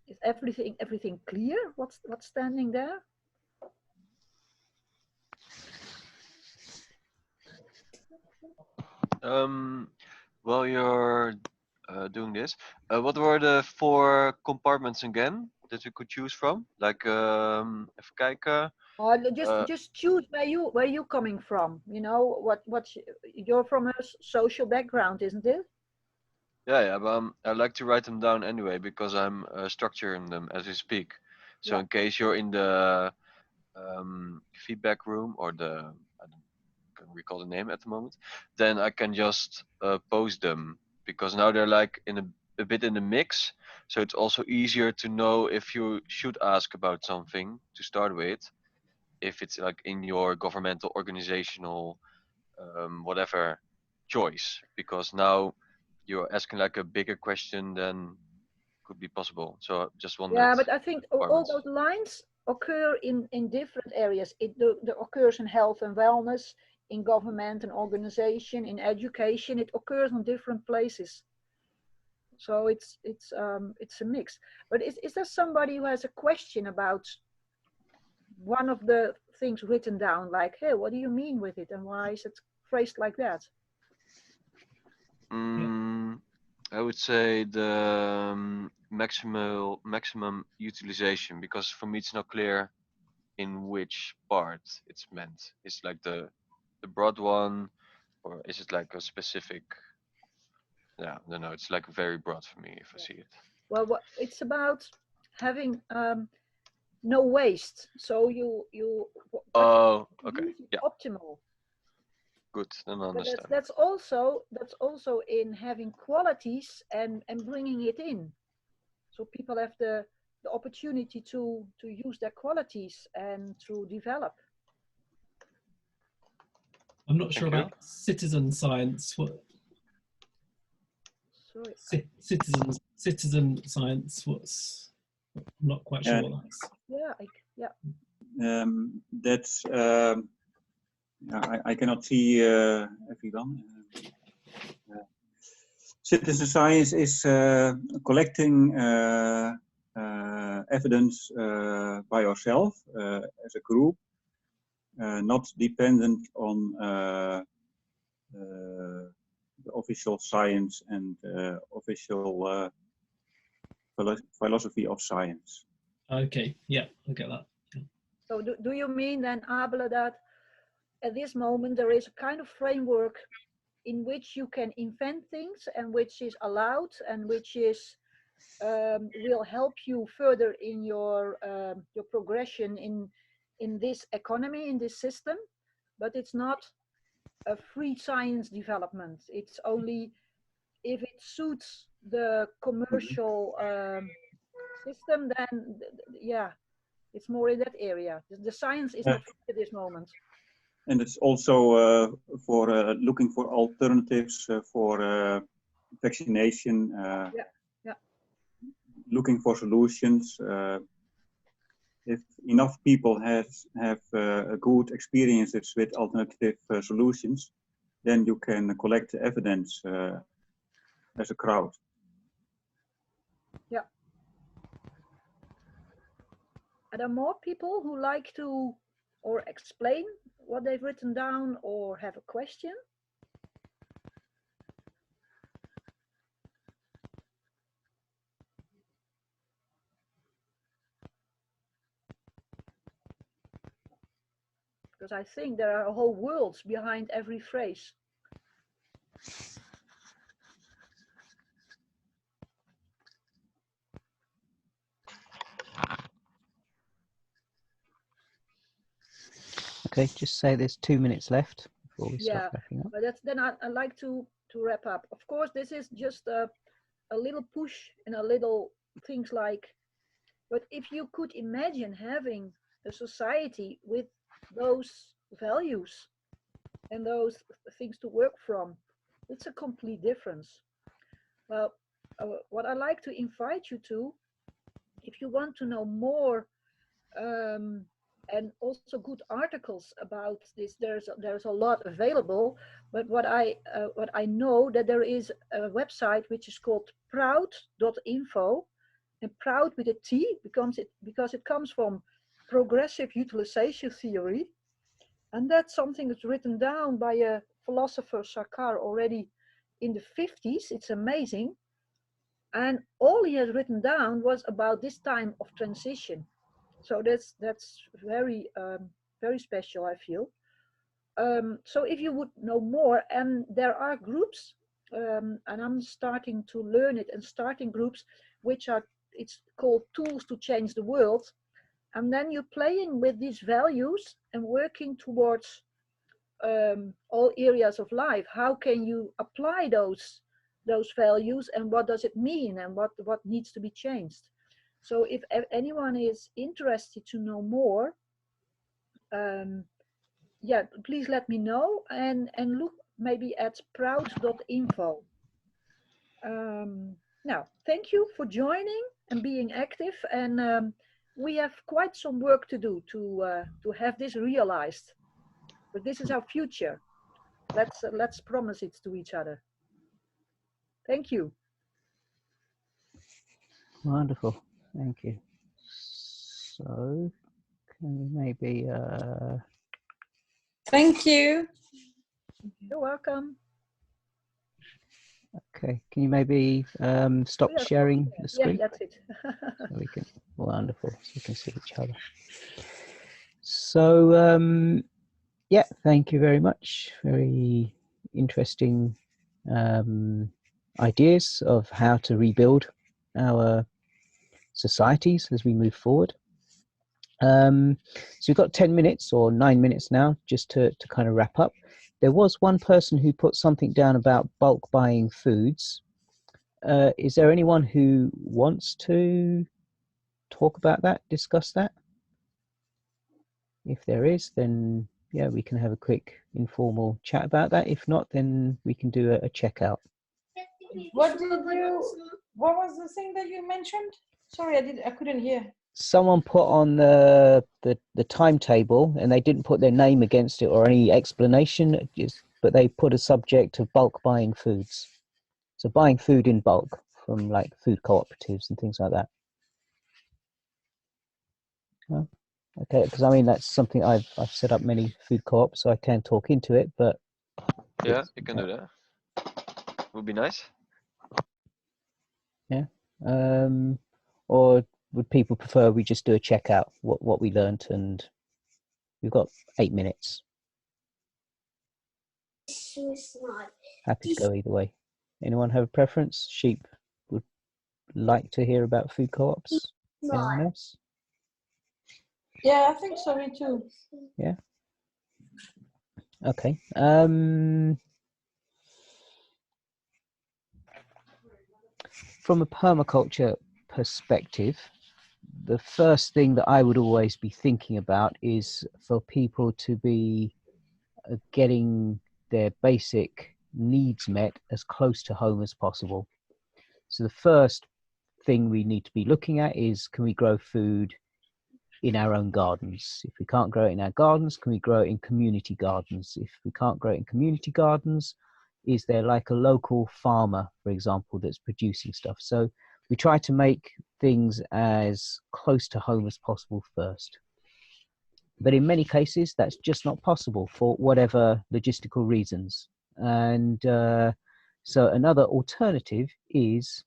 Is everything clear? What's standing there? While you're doing this, what were the 4 compartments again that we could choose from? Like, even kijken. Just choose where you coming from. You know what you're from, a social background, isn't it? Yeah, but I like to write them down anyway because I'm structuring them as we speak. So in case you're in the feedback room or I don't recall the name at the moment, then I can just post them because now they're like in a bit in the mix. So it's also easier to know if you should ask about something to start with, if it's like in your governmental, organizational, whatever choice, because now you're asking like a bigger question than could be possible. So I just wondered. Yeah, but I think all those lines occur in different areas. It occurs in health and wellness, in government and organization, in education. It occurs in different places. So it's a mix. But is there somebody who has a question about one of the things written down, like, hey, what do you mean with it, and why is it phrased like that? I would say the maximum utilization, because for me it's not clear in which part it's meant. It's like the broad one, or is it like a specific? Yeah, no, it's like very broad for me if I see it. Well, it's about having no waste. So you okay, yeah, optimal. Good, then I understand. That's also in having qualities and bringing it in, so people have the opportunity to use their qualities and to develop. I'm not sure about citizen science. What? Sorry. Citizen science. What's? I'm not quite sure what that's. Yeah. That's. I cannot see everyone. Citizen science is collecting evidence by ourselves as a group, not dependent on the official science and official philosophy of science. Okay, yeah, I get that. Yeah. So do you mean then, Abele, that at this moment there is a kind of framework in which you can invent things and which is allowed and which is will help you further in your progression in this economy, in this system, but it's not a free science development. It's only if it suits the commercial system, then yeah, it's more in that area. The science is not free at this moment. And it's also for looking for alternatives for vaccination, looking for solutions. if enough people have good experiences with alternative solutions, then you can collect evidence as a crowd. Yeah. Are there more people who like to or explain what they've written down or have a question? Because I think there are whole worlds behind every phrase. Okay, just say there's 2 minutes left before we start wrapping up. But then I'd like to wrap up. Of course, this is just a little push and a little things like, but if you could imagine having a society with those values and those things to work from, it's a complete difference. Well, what I like to invite you to, if you want to know more and also good articles about this, there's a lot available. But what I know, that there is a website which is called proud.info, and proud with a T because it comes from progressive utilization theory, and that's something that's written down by a philosopher Sarkar already in the 50s. It's amazing, and all he has written down was about this time of transition. So that's very very special, I feel. So if you would know more, and there are groups, and I'm starting to learn it, and starting groups which are, it's called Tools to Change the World, and then you're playing with these values and working towards all areas of life. How can you apply those values, and what does it mean, and what needs to be changed? So if anyone is interested to know more, yeah, please let me know, and look maybe at proud.info. Now, thank you for joining and being active, and we have quite some work to do to have this realized. But this is our future. Let's promise it to each other. Thank you. Wonderful, thank you. So, can we maybe? Thank you. You're welcome. Okay, can you maybe stop sharing the screen? Yeah, that's it. So we can. Wonderful, so we can see each other. So yeah, thank you very much. Very interesting ideas of how to rebuild our societies as we move forward. So we've got 10 minutes or 9 minutes now just to kind of wrap up. There was one person who put something down about bulk buying foods. Is there anyone who wants to talk about that, discuss that? If there is, then yeah, we can have a quick informal chat about that. If not, then we can do a checkout. What was the thing that you mentioned? Sorry, I couldn't hear. Someone put on the timetable, and they didn't put their name against it or any explanation, but they put a subject of bulk buying foods. So buying food in bulk from like food cooperatives and things like that. Oh, okay, because I mean that's something I've set up many food co-ops, so I can talk into it. But yeah, you can do that. Would be nice. Yeah. Or would people prefer we just do a checkout what we learned, and we've got 8 minutes. Happy to go either way. Anyone have a preference? Sheep would like to hear about food co-ops. Anyone else? Yeah, I think so, me too. Yeah. Okay. From a permaculture perspective, the first thing that I would always be thinking about is for people to be getting their basic needs met as close to home as possible. So the first thing we need to be looking at is, can we grow food in our own gardens? If we can't grow it in our gardens, can we grow it in community gardens? If we can't grow it in community gardens, is there like a local farmer, for example, that's producing stuff? So we try to make things as close to home as possible first. But in many cases, that's just not possible for whatever logistical reasons. And so another alternative is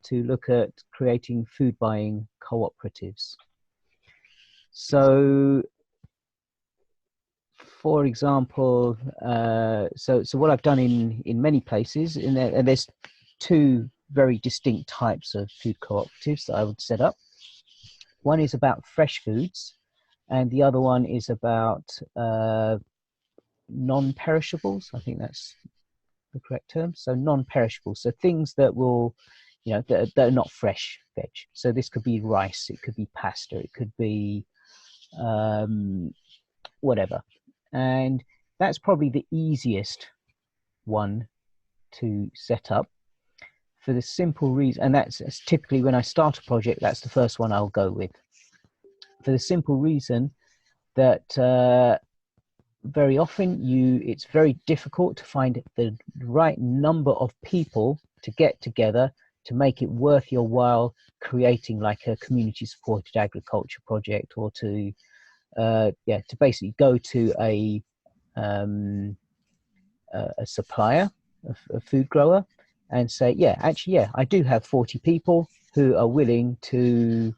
to look at creating food buying cooperatives. So, for example, so what I've done in many places, and there's two very distinct types of food cooperatives that I would set up. One is about fresh foods, and the other one is about non-perishables. I think that's the correct term. So non-perishables, so things that will, you know, that are not fresh veg. So this could be rice, it could be pasta, it could be whatever. And that's probably the easiest one to set up, for the simple reason, and that's typically when I start a project, that's the first one I'll go with, for the simple reason that very often it's very difficult to find the right number of people to get together to make it worth your while creating like a community supported agriculture project, or to basically go to a supplier, a food grower, and say, I do have 40 people who are willing to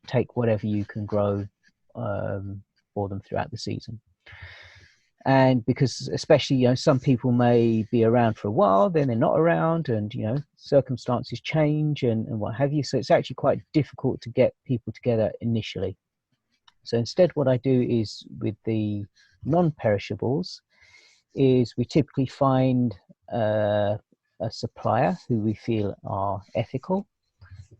take whatever you can grow for them throughout the season. And because especially, you know, some people may be around for a while, then they're not around, and, you know, circumstances change and what have you. So it's actually quite difficult to get people together initially. So instead, what I do is with the non-perishables is we typically find a supplier who we feel are ethical.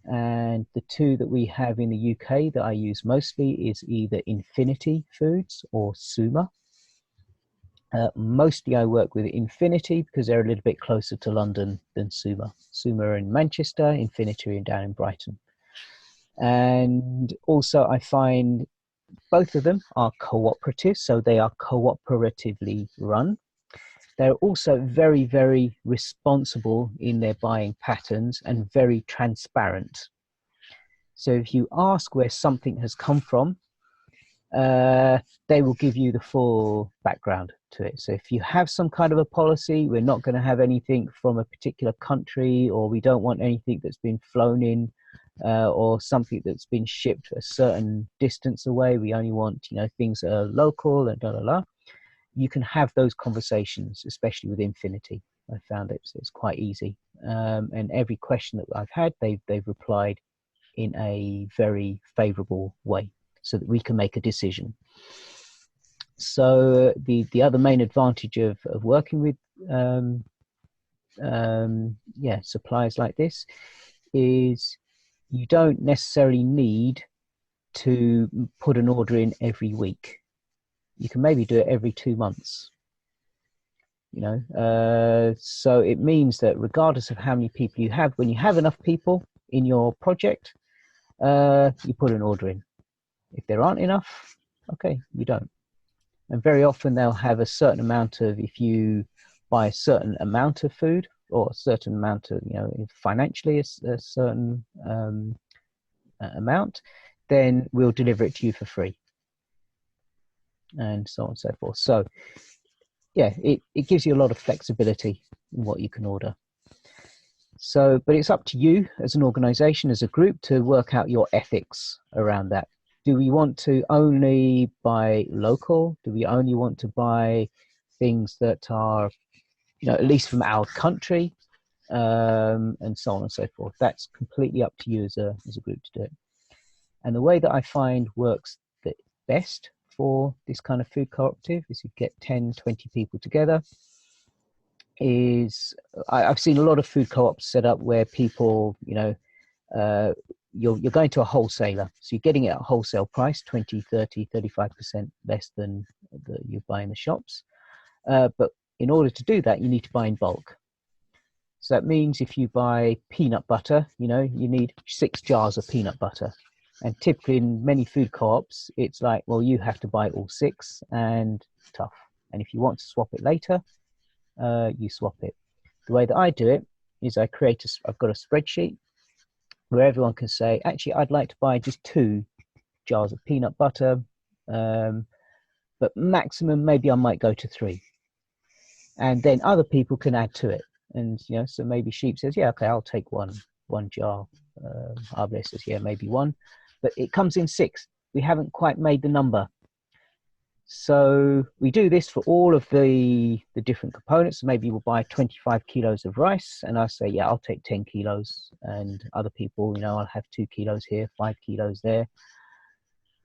And the two that we have in the UK that I use mostly is either Infinity Foods or Suma. Mostly I work with Infinity because they're a little bit closer to London than Suma. Suma are in Manchester, Infinity are down in Brighton. And also I find both of them are cooperatives, so they are cooperatively run. They're also very, very responsible in their buying patterns and very transparent. So if you ask where something has come from, they will give you the full background to it. So if you have some kind of a policy, we're not going to have anything from a particular country, or we don't want anything that's been flown in, or something that's been shipped a certain distance away. We only want, you know, things that are local and you can have those conversations, especially with Infinity. I found it's quite easy, and every question that I've had, they've replied in a very favourable way, so that we can make a decision. So the other main advantage of working with suppliers like this is you don't necessarily need to put an order in every week. You can maybe do it every 2 months, you know. So it means that regardless of how many people you have, when you have enough people in your project, you put an order in. If there aren't enough, okay, you don't. And very often they'll have a certain amount of, if you buy a certain amount of food, or a certain amount of, you know, financially a certain amount, then we'll deliver it to you for free, and so on and so forth. So yeah, it gives you a lot of flexibility in what you can order. So, but it's up to you as an organization, as a group, to work out your ethics around that. Do we want to only buy local? Do we only want to buy things that are, you know, at least from our country, and so on and so forth? That's completely up to you as a group to do it. And the way that I find works the best for this kind of food cooperative is you get 10, 20 people together. I've seen a lot of food co-ops set up where people, you know, you're going to a wholesaler, so you're getting it at a wholesale price, 20, 30, 35% less than you buy in the shops. But in order to do that, you need to buy in bulk. So that means if you buy peanut butter, you know, you need 6 jars of peanut butter. And typically in many food co-ops, it's like, well, you have to buy all 6 and tough. And if you want to swap it later, you swap it. The way that I do it is I've got a spreadsheet where everyone can say, actually, I'd like to buy just 2 jars of peanut butter, but maximum, maybe I might go to 3. And then other people can add to it. And, you know, so maybe Sheep says, yeah, okay, I'll take one jar. Arble says, yeah, maybe 1. But it comes in 6. We haven't quite made the number. So we do this for all of the different components. Maybe we'll buy 25 kilos of rice, and I say, yeah, I'll take 10 kilos. And other people, you know, I'll have 2 kilos here, 5 kilos there.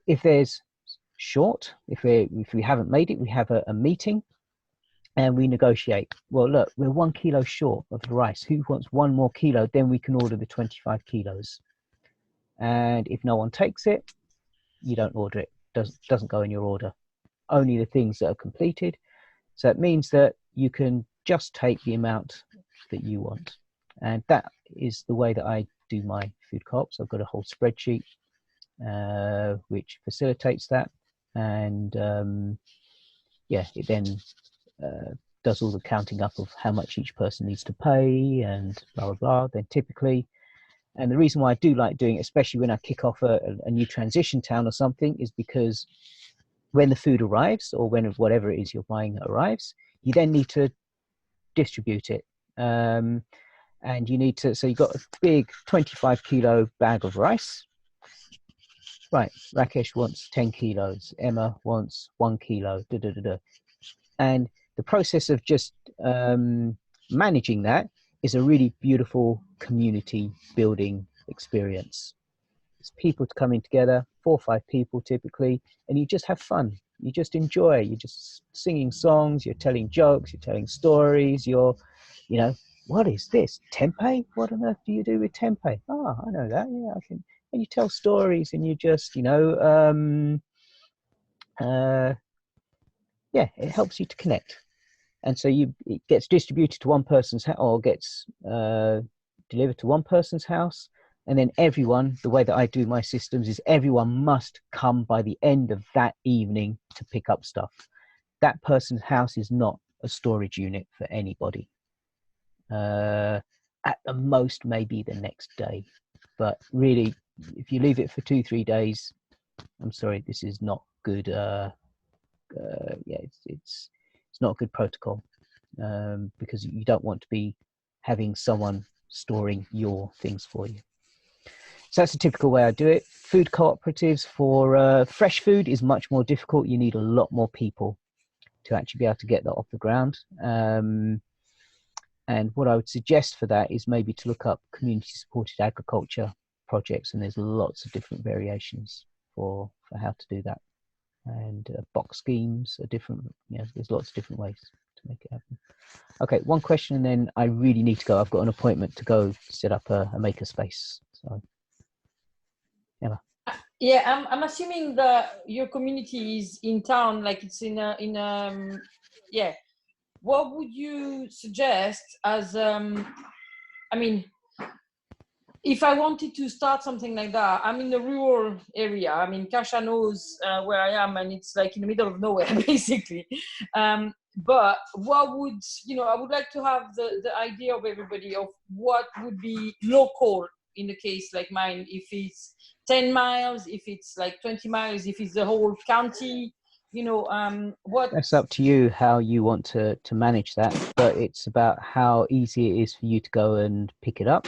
If there's short, if we haven't made it, we have a meeting and we negotiate. Well, look, we're 1 kilo short of the rice. Who wants 1 more kilo? Then we can order the 25 kilos. And if no one takes it, you don't order it. Doesn't go in your order. Only the things that are completed. So it means that you can just take the amount that you want. And that is the way that I do my food co-ops. I've got a whole spreadsheet which facilitates that. And yeah, it then does all the counting up of how much each person needs to pay and blah, blah, blah. Then typically, and the reason why I do like doing it, especially when I kick off a new transition town or something, is because when the food arrives, or when whatever it is you're buying arrives, you then need to distribute it. And you need to, so you've got a big 25 kilo bag of rice. Right, Rakesh wants 10 kilos. Emma wants 1 kilo. Da, da, da, da. And the process of just managing that is a really beautiful community building experience. It's people coming together, 4 or 5 people typically, and you just have fun. You just enjoy. You're just singing songs. You're telling jokes. You're telling stories. You're, you know, what is this? Tempeh? What on earth do you do with tempeh? Oh, I know that. Yeah, I can. And you tell stories, and you just, you know, yeah, it helps you to connect. And so it gets distributed to one person's house, or gets delivered to one person's house. And then everyone, the way that I do my systems is everyone must come by the end of that evening to pick up stuff. That person's house is not a storage unit for anybody. At the most, maybe the next day. But really, if you leave it for 2-3 days, I'm sorry, this is not good. Yeah, it's not a good protocol, because you don't want to be having someone storing your things for you. So that's a typical way I do it. Food cooperatives for fresh food is much more difficult. You need a lot more people to actually be able to get that off the ground. And what I would suggest for that is maybe to look up community supported agriculture projects, and there's lots of different variations for how to do that. And box schemes are different. You know, there's lots of different ways to make it happen. Okay, one question, and then I really need to go. I've got an appointment to go set up a makerspace. So, Emma. Yeah, I'm assuming that your community is in town, like it's yeah. What would you suggest as I mean, if I wanted to start something like that, I'm in the rural area. I mean, Kasha knows where I am, and it's like in the middle of nowhere, basically. But what would, you know, I would like to have the idea of everybody of what would be local in the case like mine, if it's 10 miles, if it's like 20 miles, if it's the whole county, you know, what. That's up to you how you want to manage that, but it's about how easy it is for you to go and pick it up.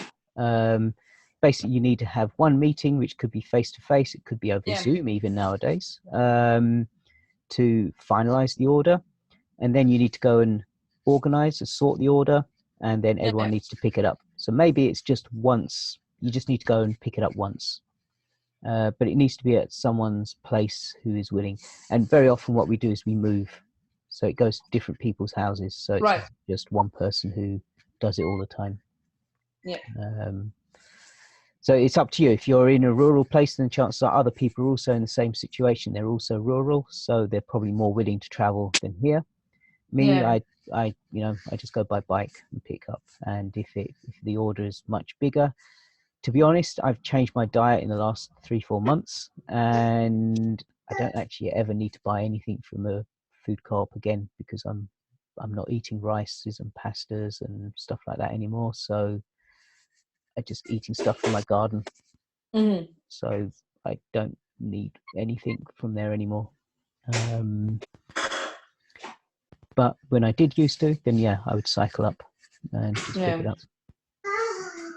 Basically, you need to have one meeting, which could be face-to-face, it could be over Zoom even nowadays, to finalize the order. And then you need to go and organize and sort the order, and then everyone needs to pick it up. So maybe it's just once, you just need to go and pick it up once. But it needs to be at someone's place who is willing. And very often what we do is we move. So it goes to different people's houses. So it's not just one person who does it all the time. Yeah. So it's up to you. If you're in a rural place, then chances are other people are also in the same situation. They're also rural, so they're probably more willing to travel than here. Me, I you know, I just go by bike and pick up. And if the order is much bigger, to be honest, I've changed my diet in the last 3-4 months, and I don't actually ever need to buy anything from a food co-op again, because I'm not eating rices and pastas and stuff like that anymore. So I'm just eating stuff from my garden. Mm-hmm. So I don't need anything from there anymore. But when I did used to, then yeah, I would cycle up and just pick it up.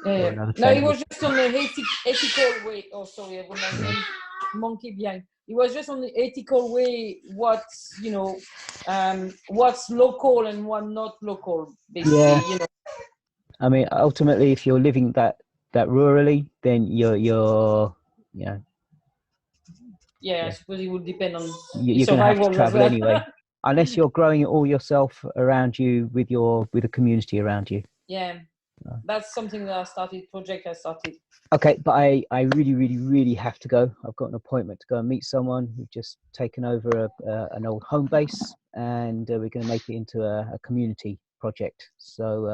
Yeah. No, it was just on the ethical way. Oh, sorry, I have my monkey behind. It was just on the ethical way. What's what's local and what not local, basically. Yeah. You know. I mean, ultimately, if you're living that rurally, then you're Yeah, I suppose it would depend on you're going to have to survival travel as well. anyway, unless you're growing it all yourself around you with a community around you. Yeah, that's something that I started. Okay, but I really, really, really have to go. I've got an appointment to go and meet someone who's just taken over an old home base, and we're going to make it into a community project. So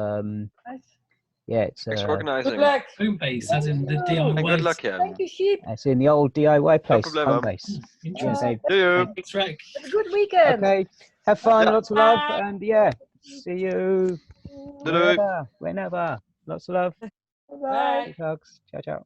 yeah, it's organizing. Good luck. Home base, as in the DIY. Good luck, yeah. Thank you, Sheep. It's in the old DIY place, No home problemo. base. Interesting. Yeah, Thanks, Rek. Have a good weekend. okay, have fun, Yeah. lots of love, and yeah, see you Doei. whenever. Lots of love. Bye. Big hugs. Ciao, ciao.